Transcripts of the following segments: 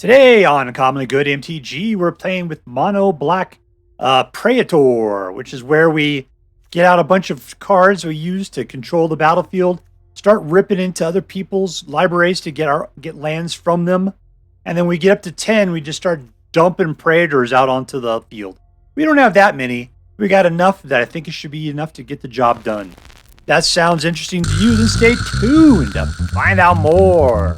Today on Commonly Good MTG, we're playing with Mono Black Praetor, which is where we get out a bunch of cards we use to control the battlefield, start ripping into other people's libraries to get lands from them, and then we get up to 10, we just start dumping Praetors out onto the field. We don't have that many. We got enough that I think it should be enough to get the job done. That sounds interesting to you, then stay tuned to find out more.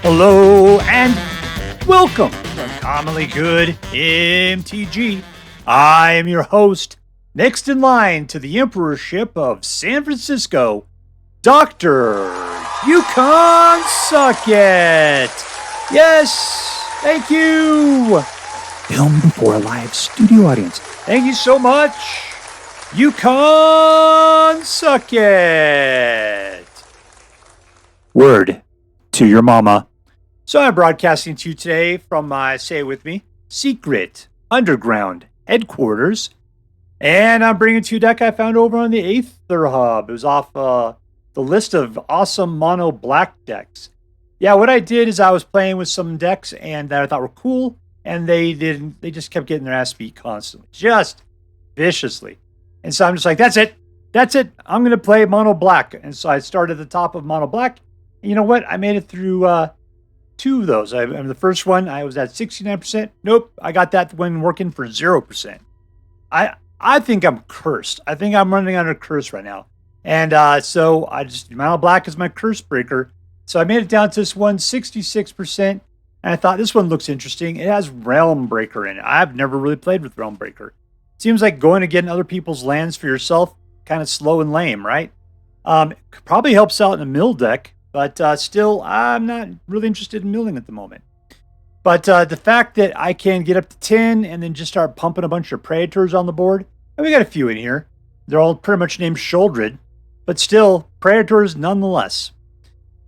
Hello and welcome to Commonly Good MTG. I am your host, next in line to the emperorship of San Francisco, Dr. Yukon Sucket. Yes, thank you. Filmed before a live studio audience. Thank you so much, Yukon Sucket. Word to your mama. So I'm broadcasting to you today from my, say it with me, secret underground headquarters. And I'm bringing to you a deck I found over on the Aether Hub. It was off the list of awesome mono black decks. Yeah, what I did is I was playing with some decks and that I thought were cool, and they just kept getting their ass beat constantly, just viciously. And so I'm just like, that's it. I'm going to play mono black. And so I started at the top of mono black. And you know what? I made it through two of those. The first one, I was at 69%. Nope, I got that one working for 0%. I think I'm cursed. I think I'm running under curse right now. And so I just, mono black is my curse breaker. So I made it down to this one, 66%. And I thought this one looks interesting. It has Realmbreaker in it. I've never really played with Realmbreaker. Seems like going to get in other people's lands for yourself, kind of slow and lame, right? Probably helps out in a mill deck. But still, I'm not really interested in milling at the moment. But the fact that I can get up to 10 and then just start pumping a bunch of Praetors on the board, and we got a few in here. They're all pretty much named Sheoldred, but still, Praetors nonetheless.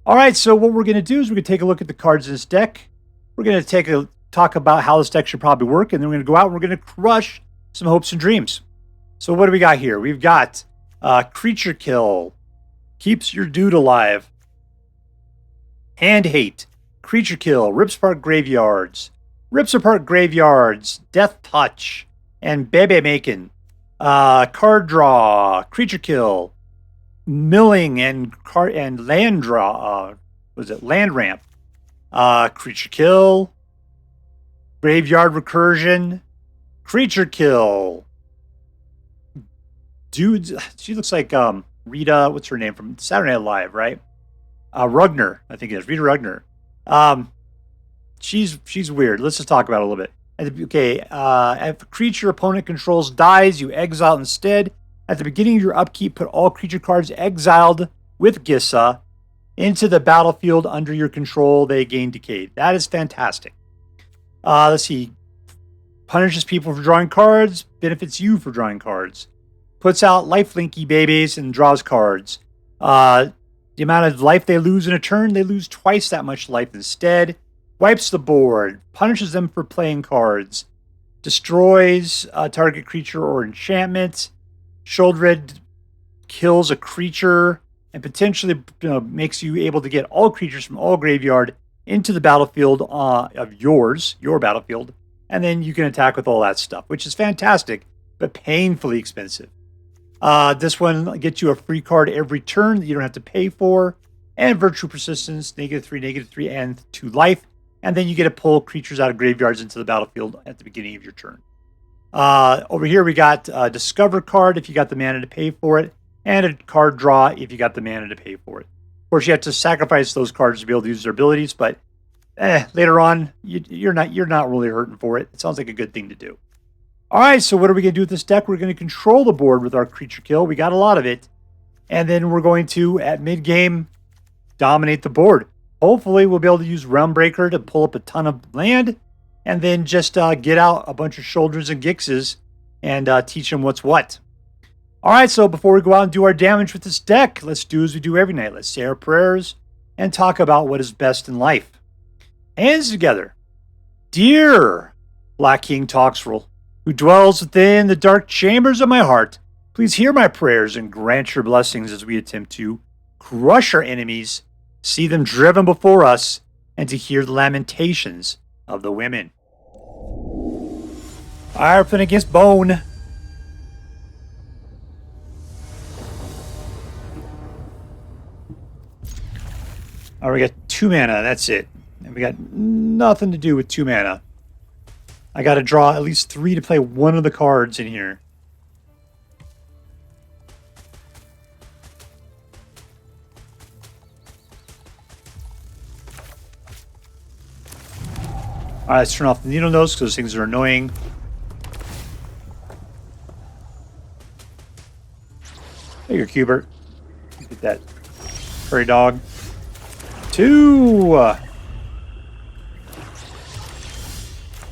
All right, so what we're going to do is we're going to take a look at the cards in this deck. We're going to talk about how this deck should probably work, and then we're going to go out and we're going to crush some hopes and dreams. So what do we got here? We've got Creature Kill, keeps your dude alive. Hand Hate, Creature Kill, rips apart graveyards, Death Touch, and Bebe Makin. Card Draw, Creature Kill, Milling, and Land Draw. Land Ramp? Creature Kill, Graveyard Recursion, Creature Kill. Dude, she looks like Rita, what's her name from Saturday Night Live, right? Rugner, I think it is. Rita Rugner. She's weird. Let's just talk about it a little bit. Okay, if a creature opponent controls dies, you exile instead. At the beginning of your upkeep, put all creature cards exiled with Gisa into the battlefield under your control. They gain decayed. That is fantastic. Let's see. Punishes people for drawing cards. Benefits you for drawing cards. Puts out lifelinky babies and draws cards. The amount of life they lose in a turn, they lose twice that much life instead. Wipes the board. Punishes them for playing cards. Destroys a target creature or enchantment. Sheoldred kills a creature and potentially makes you able to get all creatures from all graveyard into the battlefield of your battlefield. And then you can attack with all that stuff, which is fantastic, but painfully expensive. This one gets you a free card every turn that you don't have to pay for. And Virtue Persistence, -3, and 2 life. And then you get to pull creatures out of graveyards into the battlefield at the beginning of your turn. Over here we got a Discover card if you got the mana to pay for it. And a card draw if you got the mana to pay for it. Of course, you have to sacrifice those cards to be able to use their abilities. But later on, you're not really hurting for it. It sounds like a good thing to do. All right, so what are we going to do with this deck? We're going to control the board with our Creature Kill. We got a lot of it. And then we're going to, at mid-game, dominate the board. Hopefully, we'll be able to use Realmbreaker to pull up a ton of land and then just get out a bunch of Sheoldreds and Gixes and teach them what's what. All right, so before we go out and do our damage with this deck, let's do as we do every night. Let's say our prayers and talk about what is best in life. Hands together. Dear Black King Toxrill, who dwells within the dark chambers of my heart, please hear my prayers and grant your blessings as we attempt to crush our enemies, see them driven before us, and to hear the lamentations of the women. Alright, we're playing against Bone. Alright, we got 2 mana, that's it. And we got nothing to do with 2 mana. I gotta draw at least 3 to play one of the cards in here. Alright, let's turn off the needle nose because those things are annoying. There you go, Cubert. Get that prairie dog. 2!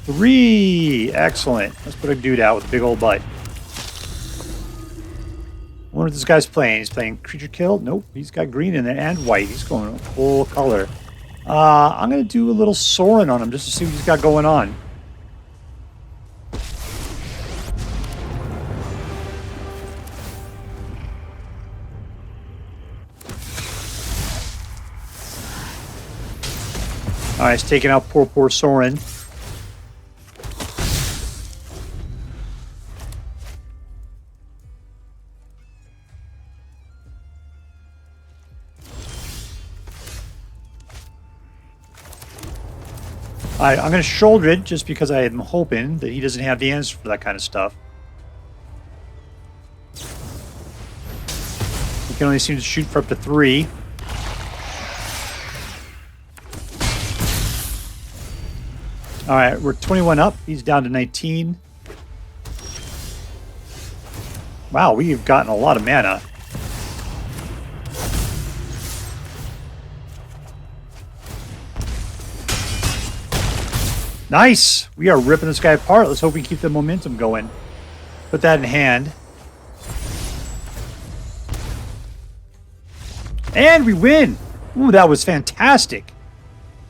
3! Excellent. Let's put a dude out with a big old butt. I wonder what this guy's playing. He's playing creature kill? Nope. He's got green in there and white. He's going full color. I'm going to do a little Sorin on him just to see what he's got going on. Alright, he's taking out poor Sorin. Alright, I'm going to Sheoldred just because I am hoping that he doesn't have the answer for that kind of stuff. He can only seem to shoot for up to 3. Alright, we're 21 up. He's down to 19. Wow, we've gotten a lot of mana. Nice! We are ripping this guy apart. Let's hope we keep the momentum going. Put that in hand. And we win! Ooh, that was fantastic.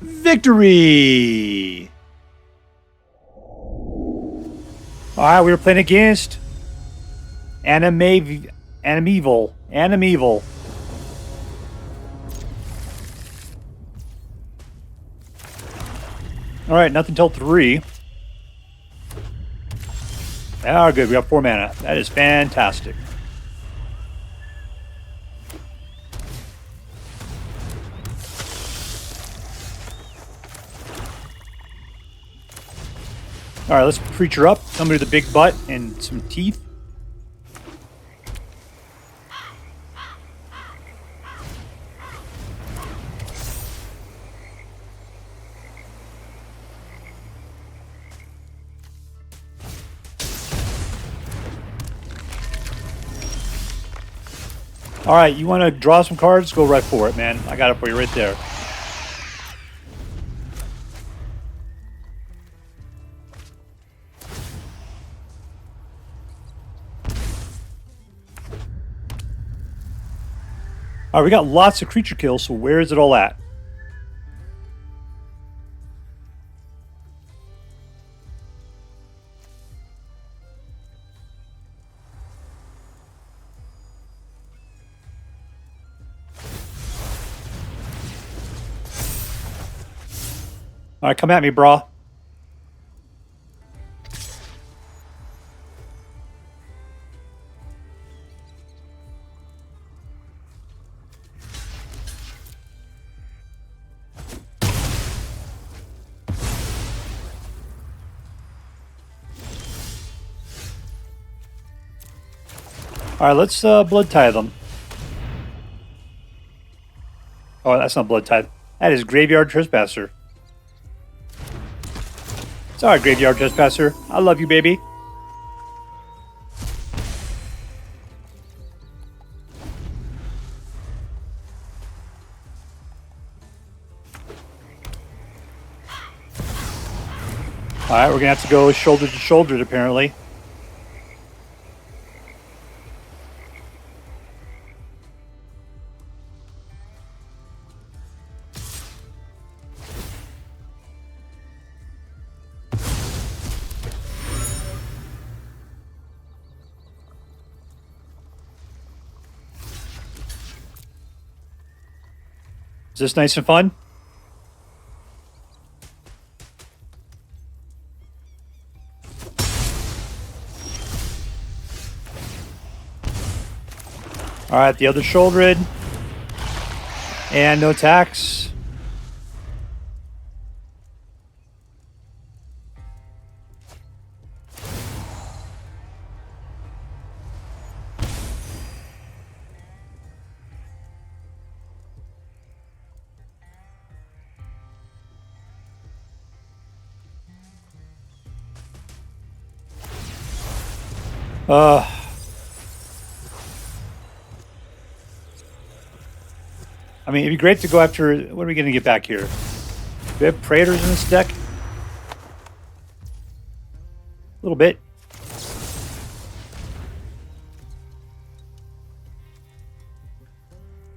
Victory! Alright, we were playing against animevil. Alright, nothing till 3. Ah, good. We have 4 mana. That is fantastic. Alright, let's creature up. Somebody with a big butt and some teeth. Alright, you want to draw some cards? Go right for it, man. I got it for you right there. Alright, we got lots of creature kills, so where is it all at? Alright, come at me, brah. Alright, let's blood tie them. Oh, that's not blood tie. That is Graveyard Trespasser. It's alright, Graveyard Trespasser. I love you, baby. Alright, we're gonna have to go shoulder to shoulder, apparently. this nice and fun? Alright, the other Sheoldred. And no attacks. I mean, it'd be great to go after... What are we going to get back here? Do we have Praetors in this deck? A little bit.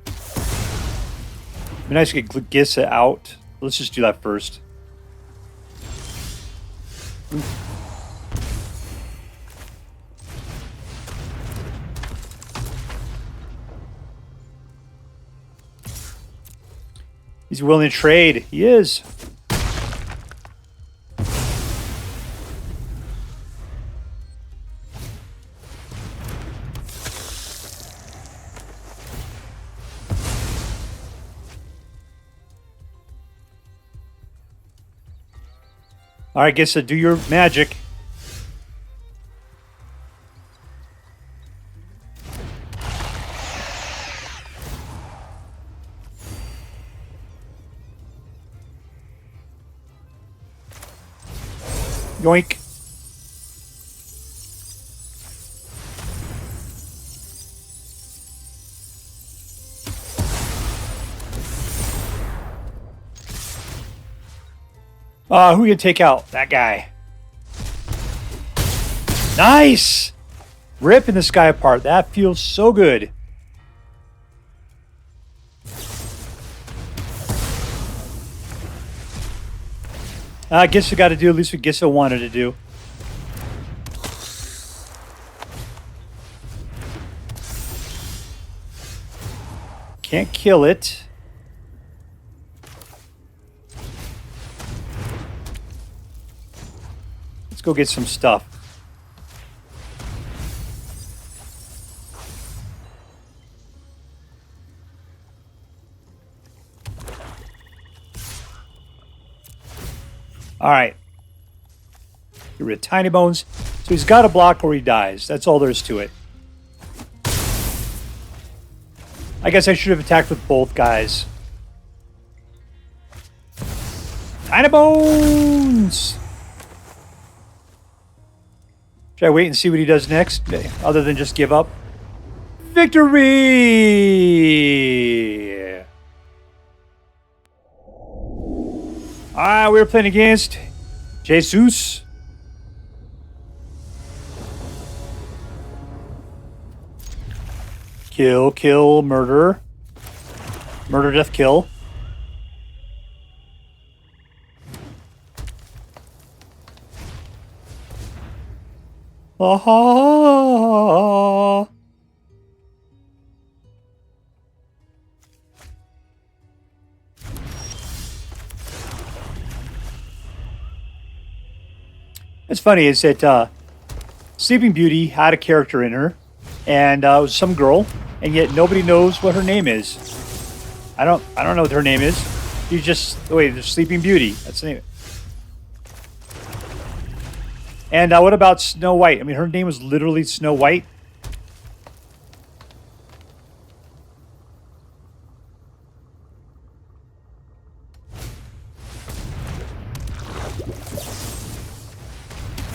It'd be nice to get Gisa out. Let's just do that first. He's willing to trade. He is. All right, Gisa, do your magic. Yoink. Who are we going to take out? That guy. Nice! Ripping this guy apart. That feels so good. Gisa got to do at least what Gisa wanted to do. Can't kill it. Let's go get some stuff. All right. Get rid of Tiny Bones. So he's got to block or he dies. That's all there is to it. I guess I should have attacked with both guys. Tiny Bones! Should I wait and see what he does next? Other than just give up? Victory! We're playing against Jesús. Kill, kill, murder. Murder, death, kill. Ah. What's funny is that Sleeping Beauty had a character in her, and it was some girl, and yet nobody knows what her name is. I don't know what her name is. You just wait. Sleeping Beauty. That's the name. And what about Snow White? I mean, her name was literally Snow White.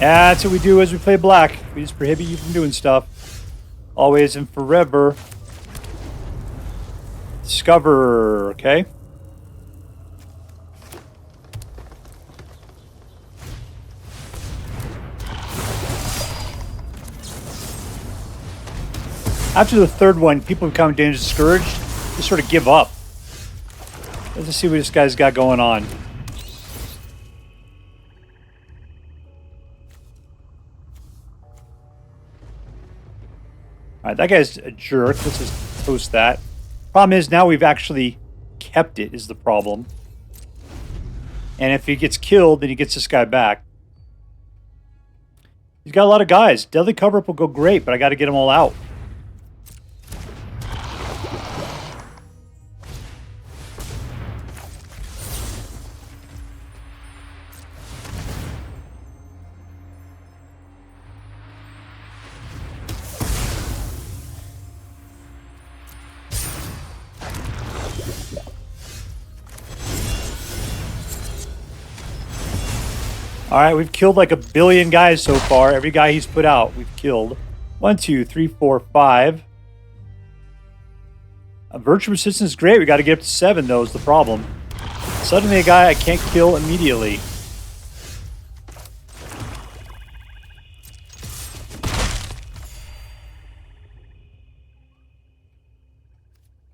Yeah, that's what we do as we play black. We just prohibit you from doing stuff. Always and forever. Discover, okay? After the third one, people become discouraged. They sort of give up. Let's see what this guy's got going on. Alright, that guy's a jerk. Let's just toast that. Problem is, now we've actually kept it is the problem. And if he gets killed, then he gets this guy back. He's got a lot of guys. Deadly Cover-Up will go great, but I got to get them all out. Alright, we've killed like 1 billion guys so far. Every guy he's put out, we've killed. 1, 2, 3, 4, 5. A Virtue Resistance is great. We got to get up to 7, though, is the problem. Suddenly a guy I can't kill immediately.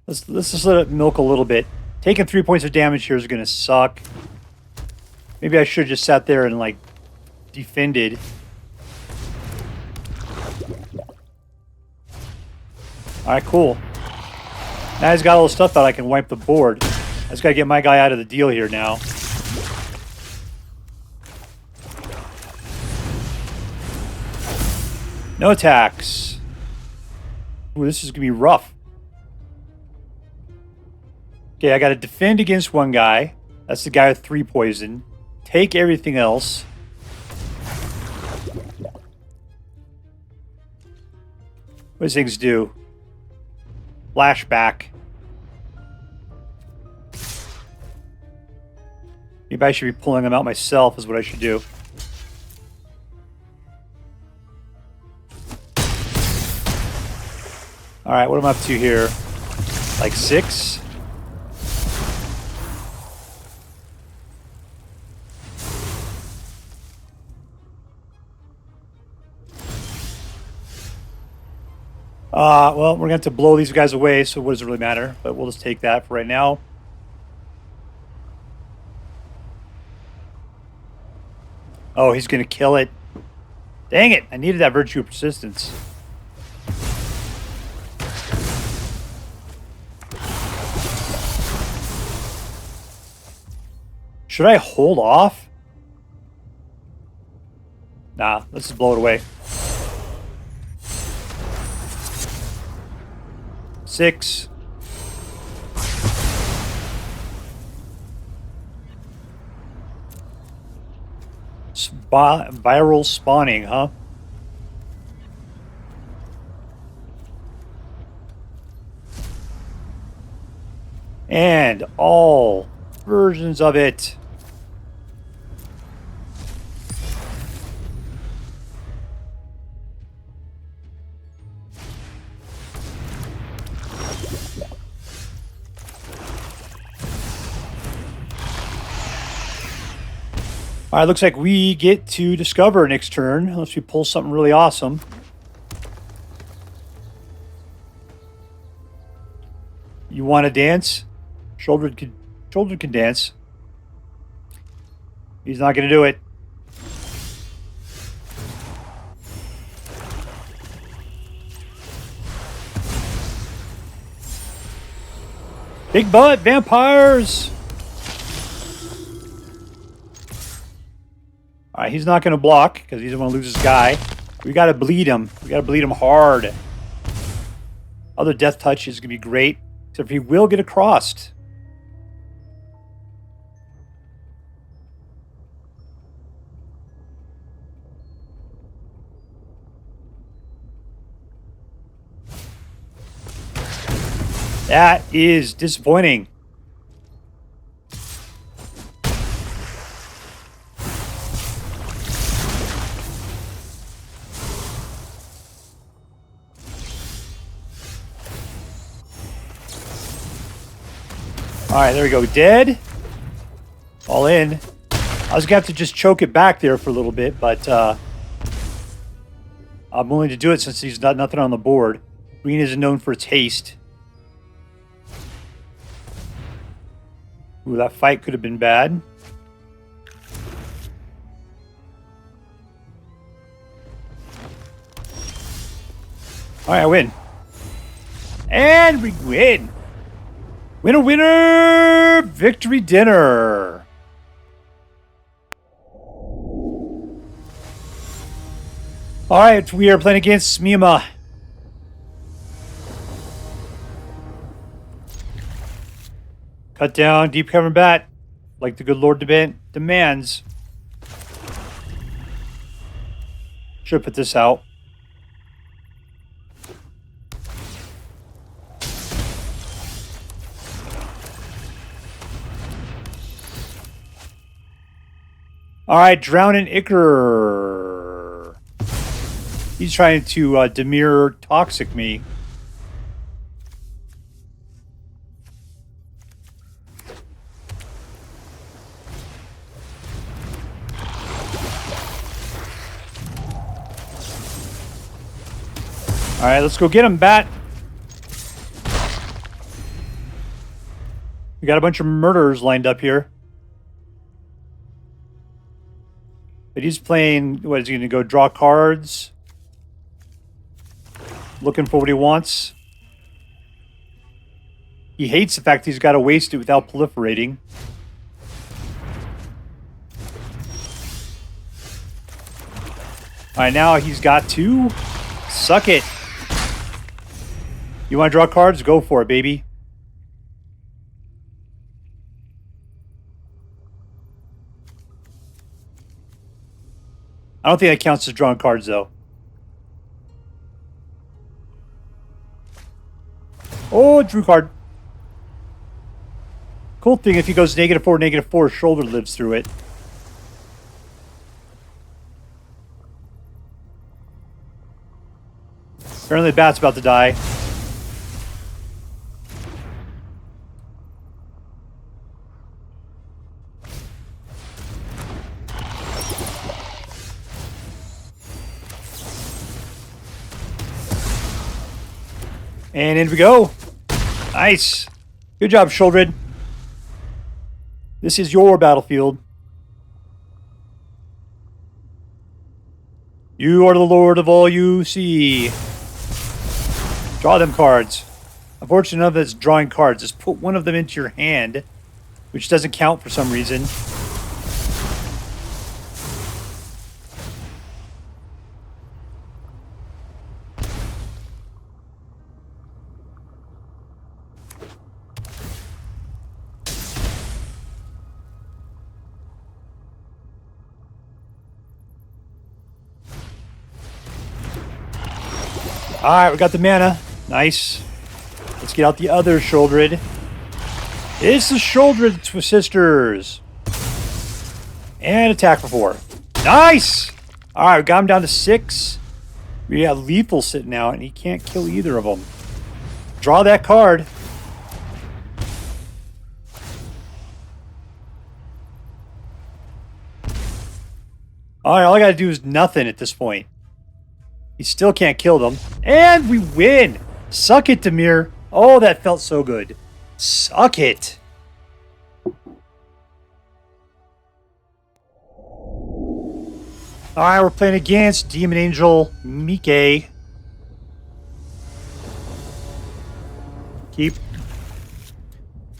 Let's just let it milk a little bit. Taking 3 points of damage here is going to suck. Maybe I should have just sat there and, like, defended. Alright, cool. Now he's got all the stuff out, I can wipe the board. I just gotta get my guy out of the deal here now. No attacks. Ooh, this is gonna be rough. Okay, I gotta defend against one guy. That's the guy with 3 poison. Take everything else. What does things do? Flashback. Maybe I should be pulling them out myself is what I should do. Alright, what am I up to here? Like 6? Well, we're going to have to blow these guys away, so what does it really matter? But we'll just take that for right now. Oh, he's going to kill it. Dang it! I needed that Virtue of Persistence. Should I hold off? Nah, let's just blow it away. 6. Viral spawning, huh? And all versions of it. Alright, looks like we get to discover next turn, unless we pull something really awesome. You want to dance? Sheoldred can dance. He's not going to do it. Big butt vampires! Alright, he's not going to block because he doesn't want to lose his guy. We got to bleed him. We got to bleed him hard. Other death touch is going to be great, except he will get across. That is disappointing. Alright, there we go. Dead. All in. I was going to have to just choke it back there for a little bit, but I'm willing to do it since he's got nothing on the board. Green isn't known for its haste. Ooh, that fight could have been bad. Alright, I win. And we win. Winner, winner! Victory dinner! Alright, we are playing against Smema. Cut down Deep-Cavern Bat, like the good Lord demands. Should put this out. Alright, Drowning Ichor. He's trying to Dimir Toxic me. Alright, let's go get him, Bat. We got a bunch of murderers lined up here. But he's playing, what is he going to go draw cards? Looking for what he wants. He hates the fact he's got to waste it without proliferating. Alright, now he's got to suck it. You want to draw cards? Go for it, baby. I don't think that counts as drawing cards, though. Oh, drew card. Cool thing, if he goes -4, -4, Sheoldred lives through it. Apparently the Bat's about to die. And in we go. Nice. Good job, Sheoldred. This is your battlefield. You are the lord of all you see. Draw them cards. Unfortunately, none of that's drawing cards. Just put one of them into your hand, which doesn't count for some reason. Alright, we got the mana. Nice. Let's get out the other Sheoldred. It's the Sheoldred sisters. And attack for 4. Nice! Alright, we got him down to 6. We got Lethal sitting out, and he can't kill either of them. Draw that card. Alright, all I gotta do is nothing at this point. He still can't kill them. And we win! Suck it, Dimir. Oh, that felt so good. Suck it! Alright, we're playing against DemonAngelMike. Keep.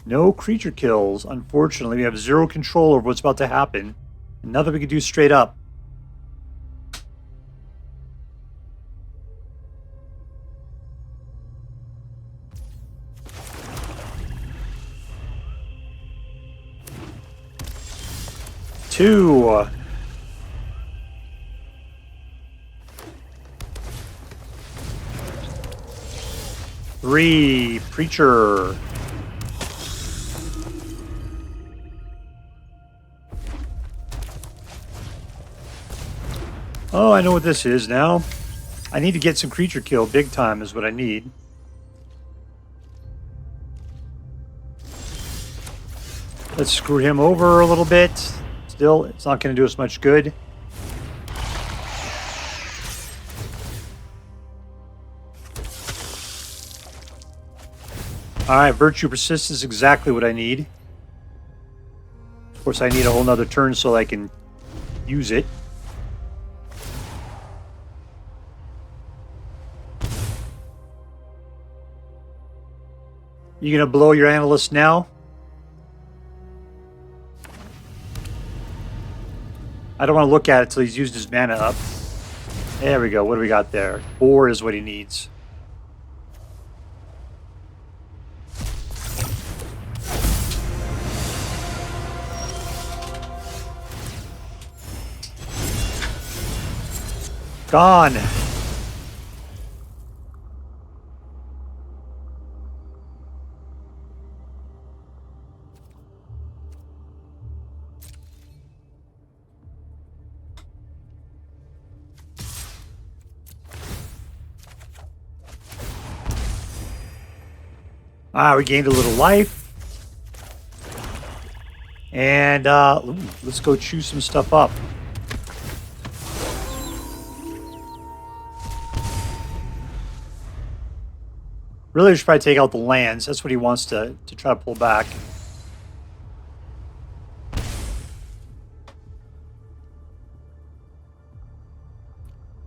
No creature kills. Unfortunately, we have 0 control over what's about to happen. Nothing we can do straight up. Two. Three. Preacher. Oh, I know what this is now. I need to get some creature kill. Big time is what I need. Let's screw him over a little bit. Still, it's not going to do us much good. Alright, Virtue Persist is exactly what I need. Of course, I need a whole nother turn so I can use it. You gonna blow your analyst now? I don't want to look at it till he's used his mana up. There we go. What do we got there? 4 is what he needs. Gone. We gained a little life. And let's go chew some stuff up. Really, we should probably take out the lands. That's what he wants to try to pull back.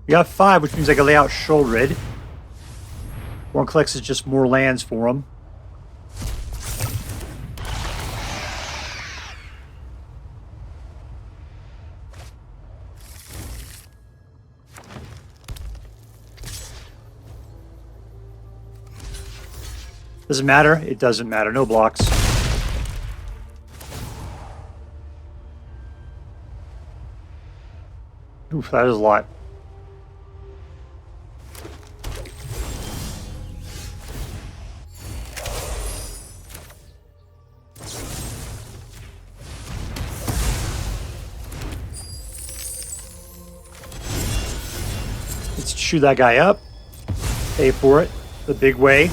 We got 5, which means I can lay out Sheoldred. More clicks is just more lands for him. Does it matter? It doesn't matter. No blocks. Oof, that is a lot. Let's chew that guy up. Pay for it the big way.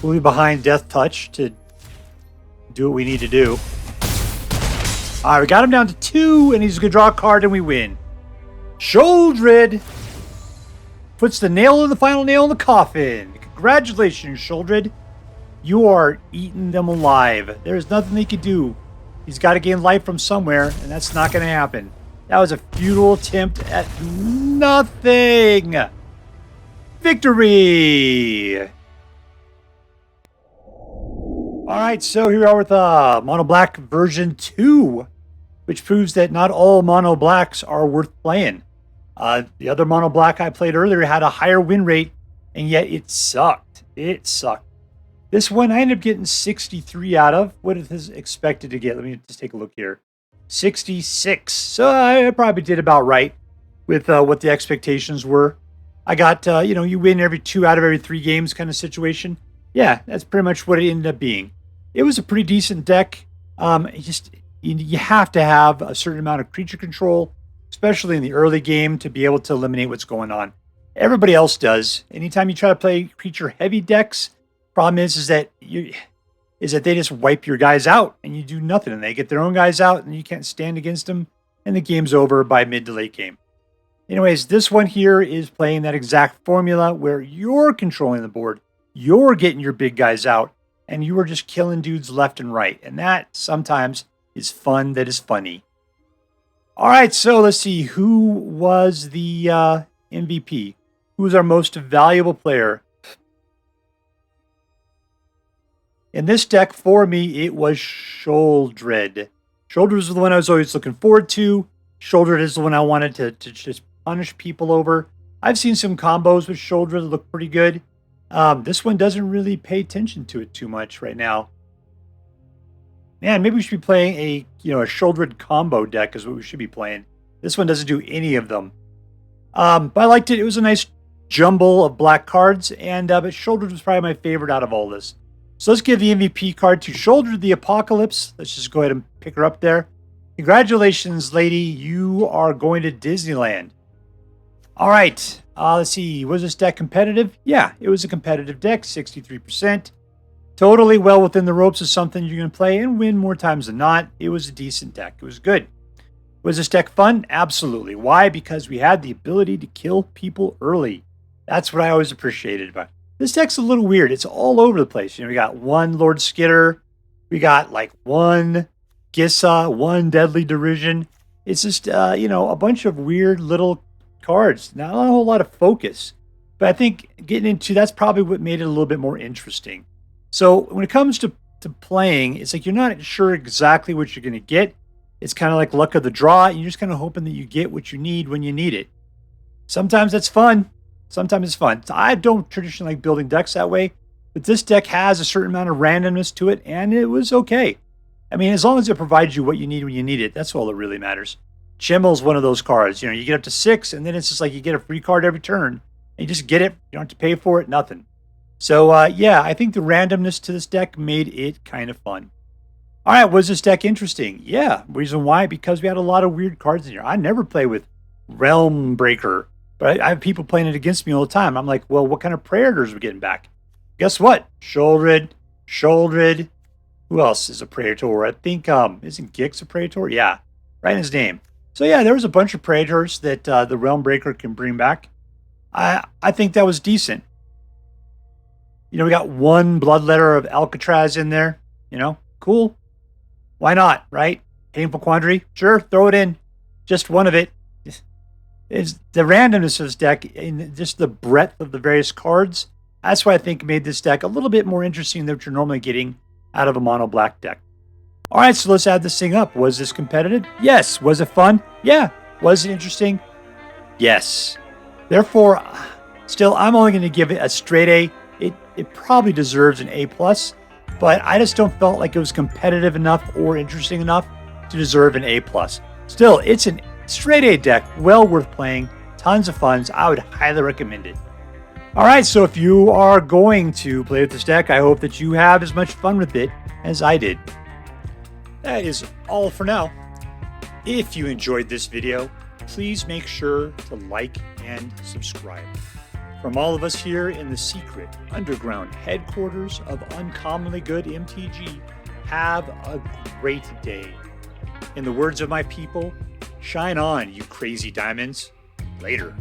We'll be behind Death Touch to do what we need to do. All right, we got him down to 2, and he's going to draw a card, and we win. Sheoldred puts the nail in the final nail in the coffin. Congratulations, Sheoldred. You are eating them alive. There's nothing he could do. He's got to gain life from somewhere, and that's not going to happen. That was a futile attempt at nothing. Victory! Alright, so here we are with Mono Black version 2, which proves that not all Mono Blacks are worth playing. The other Mono Black I played earlier had a higher win rate, and yet it sucked. It sucked. This one I ended up getting 63 out of. What is expected to get? Let me just take a look here. 66. So I probably did about right with what the expectations were. I got, you win every 2 out of every 3 games kind of situation. Yeah, that's pretty much what it ended up being. It was a pretty decent deck. You have to have a certain amount of creature control, especially in the early game, to be able to eliminate what's going on. Everybody else does. Anytime you try to play creature-heavy decks, problem is that they just wipe your guys out and you do nothing, and they get their own guys out and you can't stand against them, and the game's over by mid to late game. Anyways, this one here is playing that exact formula where you're controlling the board, you're getting your big guys out, and you are just killing dudes left and right. And that sometimes is fun that is funny. All right, so let's see. Who was the MVP? Who was our most valuable player? In this deck, for me, it was Sheoldred. Sheoldred was the one I was always looking forward to. Sheoldred is the one I wanted to just punish people over. I've seen some combos with Sheoldred that look pretty good. This one doesn't really pay attention to it too much right now. Man, maybe we should be playing a Sheoldred combo deck is what we should be playing. This one doesn't do any of them. But I liked it. It was a nice jumble of black cards, and but Sheoldred was probably my favorite out of all this. So let's give the MVP card to Sheoldred the Apocalypse. Let's just go ahead and pick her up there. Congratulations, lady. You are going to Disneyland. All right. Let's see. Was this deck competitive? Yeah, it was a competitive deck, 63%. Totally well within the ropes of something you're going to play and win more times than not. It was a decent deck. It was good. Was this deck fun? Absolutely. Why? Because we had the ability to kill people early. That's what I always appreciated about it. This deck's a little weird. It's all over the place. We got 1 Lord Skitter. We got like 1 Gisa, 1 Deadly Derision. It's just, a bunch of weird little cards. Not a whole lot of focus. But I think getting into that's probably what made it a little bit more interesting. So when it comes to playing, it's like you're not sure exactly what you're going to get. It's kind of like luck of the draw. And you're just kind of hoping that you get what you need when you need it. Sometimes that's fun. Sometimes it's fun. So I don't traditionally like building decks that way. But this deck has a certain amount of randomness to it. And it was okay. I mean, as long as it provides you what you need when you need it, that's all that really matters. Chimil's one of those cards. You get up to 6, and then it's just like you get a free card every turn. And you just get it. You don't have to pay for it, nothing. So, yeah, I think the randomness to this deck made it kind of fun. All right, was this deck interesting? Yeah. Reason why? Because we had a lot of weird cards in here. I never play with Realmbreaker, but I have people playing it against me all the time. I'm like, well, what kind of Praetors are we getting back? Guess what? Sheoldred. Who else is a Praetor? I think, isn't Gix a Praetor? Yeah, right in his name. So, yeah, there was a bunch of Praetors that the Realmbreaker can bring back. I think that was decent. We got one Bloodletter of Aclazotz in there. Cool. Why not, right? Painful Quandary? Sure, throw it in. Just one of it. It's the randomness of this deck and just the breadth of the various cards. That's why I think made this deck a little bit more interesting than what you're normally getting out of a mono black deck. All right, so let's add this thing up. Was this competitive? Yes. Was it fun? Yeah. Was it interesting? Yes. Therefore, still, I'm only going to give it a straight A. It probably deserves an A+, but I just don't felt like it was competitive enough or interesting enough to deserve an A+. Still, it's a straight A deck, well worth playing, tons of fun. I would highly recommend it. All right, so if you are going to play with this deck, I hope that you have as much fun with it as I did. That is all for now. If you enjoyed this video, please make sure to like and subscribe. From all of us here in the secret underground headquarters of Uncommonly Good MTG, have a great day. In the words of my people, shine on, you crazy diamonds. Later.